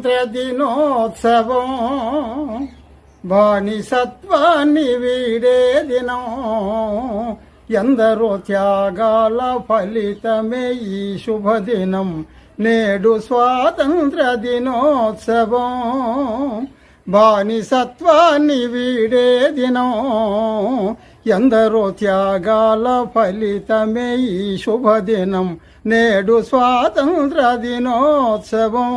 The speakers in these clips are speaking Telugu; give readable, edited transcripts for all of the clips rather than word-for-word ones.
స్వాతంత్ర్య దినోత్సవం బానిసత్వాన్ని వీడే దినం ఎందరో త్యాగాల ఫలితమే ఈ శుభదినం నేడు స్వాతంత్ర్య దినోత్సవం బానిసత్వాన్ని వీడే దినం ఎందరో త్యాగాల ఫలితమే ఈ శుభదినం నేడు స్వాతంత్ర్య దినోత్సవం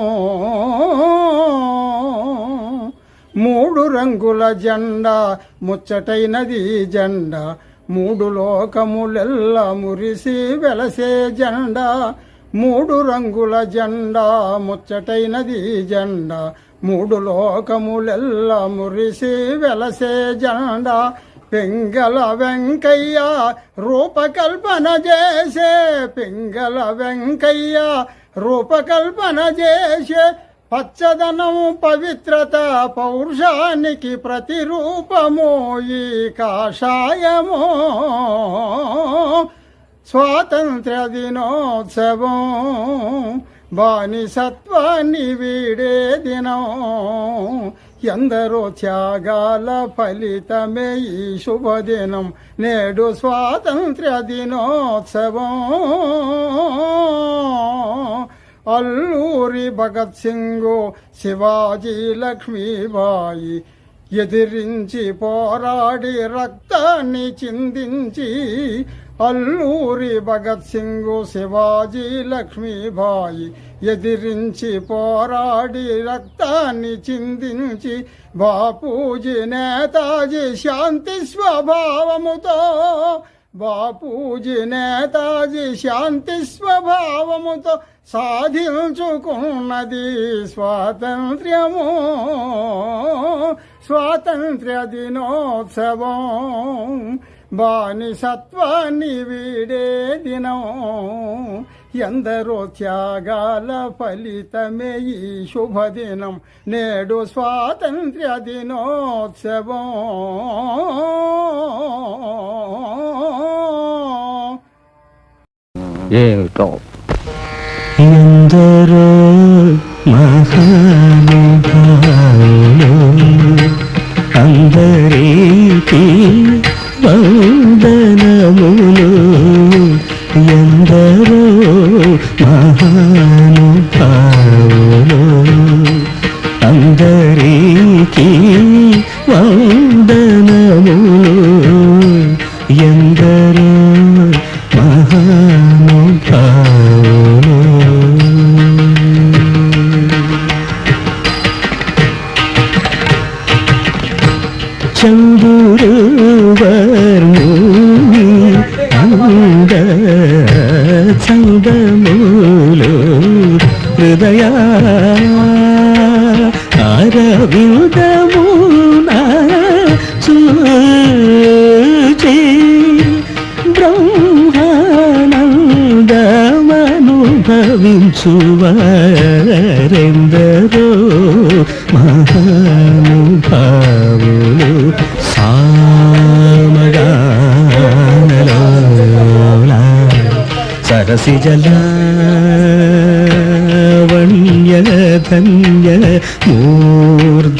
మూడు రంగుల జెండా ముచ్చటైనది జెండా మూడు లోకములెల్ల మురిసి వెలసే జెండా మూడు రంగుల జెండా ముచ్చటైనది జెండా మూడు లోకములెల్ల మురిసి వెలసే జెండా పింగళ వెంకయ్య రూపకల్పన చేసే పింగళ వెంకయ్య రూపకల్పన చేసే పచ్చదనం పవిత్రత పౌరుషానికి ప్రతిరూపము ఈ కాషాయము స్వాతంత్ర్య దినోత్సవం బానిసత్వాన్ని వీడే దినం ఎందరో త్యాగాల ఫలితమే ఈ శుభదినం నేడు స్వాతంత్ర్య దినోత్సవం అల్లూరి భగత్ సింగు శివాజీ లక్ష్మీబాయి ఎదిరించి పోరాడి రక్తాన్ని చిందించి అల్లూరి భగత్ సింగు శివాజీ లక్ష్మీబాయి ఎదిరించి పోరాడి రక్తాన్ని చిందించి బాపూజీ నేతాజీ శాంతి స్వభావముతో బాపూజీ నేతాజీ శాంతి స్వభావముతో సాధించుకున్నది స్వాతంత్ర్యము స్వాతంత్ర్య దినోత్సవం బానిసత్వాన్ని వీడే దినం ఎందరో త్యాగాల ఫలితమే ఈ శుభదినం నేడు స్వాతంత్ర్య దినోత్సవం ఏమిటో ఎందరో మహానుభావులు అందరికీ వందనములు ఎందరో మహానుభావులు అందరికీ వందనములు ఎందరో మహానుభావులు చంద్రుడు వర్ణుని అంద చందములు హృదయ అరవిందమున చూచి బ్రహ్మానందమనుభవించువారెందరో మహానుభావులు సామగానలోల సరసిజలావణ్య ధన్య మూర్ధన్యులెందరో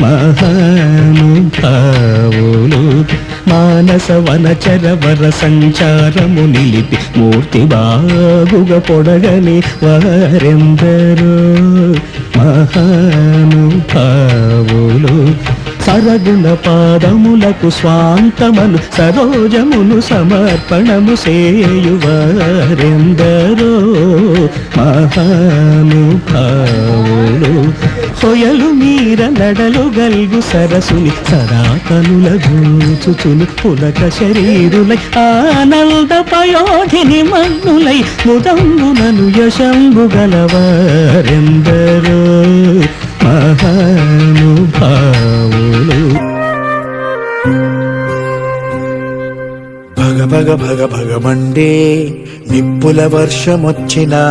మహానుభావులు మానస వనచర వర సంచారము నిలిపి మూర్తి బాగుగా పొడగని వారెందరో మహానుభావులు సరగుణ పాదములకు స్వాంతమను సరోజమును సమర్పణము సేయువారెందరో మహానుభావులు హొయలు మీర నడలు గల్గు సరసుని సరాకనుల దూచుచును పులక శరీరులై ఆనంద పయోధిని మన్నులై ముదంబునను యశంబు గలవారెందరో మహానుభావులు భగ భగ భగ భగమండే నిప్పుల వర్షమొచ్చినా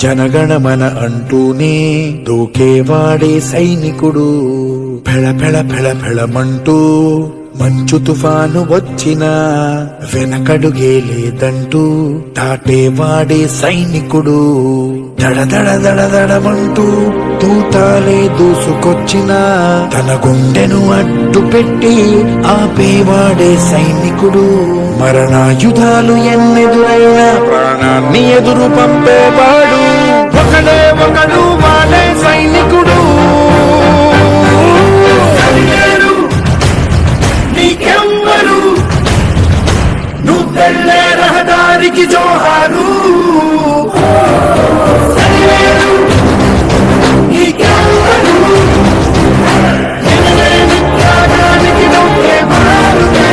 జనగణమన అంటూనే దూకేవాడే సైనికుడు ఫెళ ఫెళ ఫెళ ఫెళమంటూ మంచు తుఫాను వచ్చినా వెనకడుగే లేదంటూ దాటేవాడే సైనికుడు. దడదడమంటూ తూటాలే దూసుకొచ్చినా తన గుండెను అడ్డు పెట్టి ఆపేవాడే సైనికుడు. మరణాయుధాలు ఎన్నెదురైనా ప్రాణాన్ని ఎదురు పంపేవాడు ఒకడే ఒకడు, వాడే సైనికుడు. నీకెవ్వరు నువ్వు వెళ్ళే రహదారికి జోహారు. నీకెవ్వరు ఎనలేని త్యాగానికి నువ్వే మారుతే.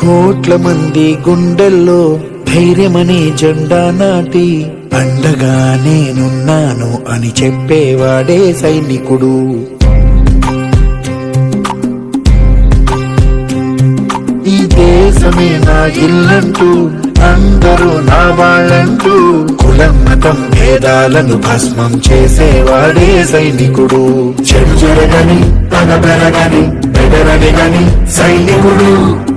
కోట్ల మంది గుండెల్లో ధైర్యమనే జెండా నాటి అండగా నేనున్నాను అని చెప్పేవాడే సైనికుడు. ఈ దేశమే నా ఇల్లంటూ అందరూ నా వాళ్ళంటూ కులం మతం భేదాలను భస్మం చేసేవాడే సైనికుడు. చెడు జరగని పగ పెరగని బెదరని గని సైనికుడు.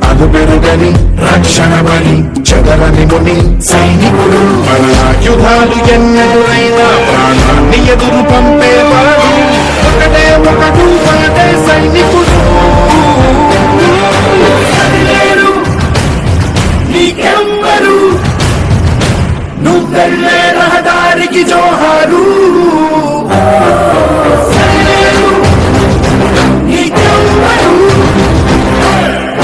అగు పెరుగని రక్షణ బలి చెదరని ముని సైనికుడు. మరణాయుధాలు ఎన్నెదురైనా ప్రాణాన్ని ఎదురు పంపేవాడు ఒకటే ఒకడు, వాడే సైనికుడు. నీకెవ్వరు నువ్వు వెళ్ళే రహదారికి జోహారు. నీకెవ్వరు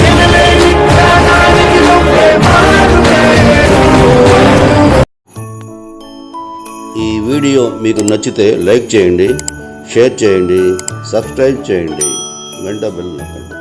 ఎనలేని త్యాగానికి నువ్వే మారుతే. ఈ వీడియో మీకు నచ్చితే లైక్ చేయండి, షేర్ చేయండి, సబ్స్క్రైబ్ చేయండి, గంట బెల్ నొక్కండి.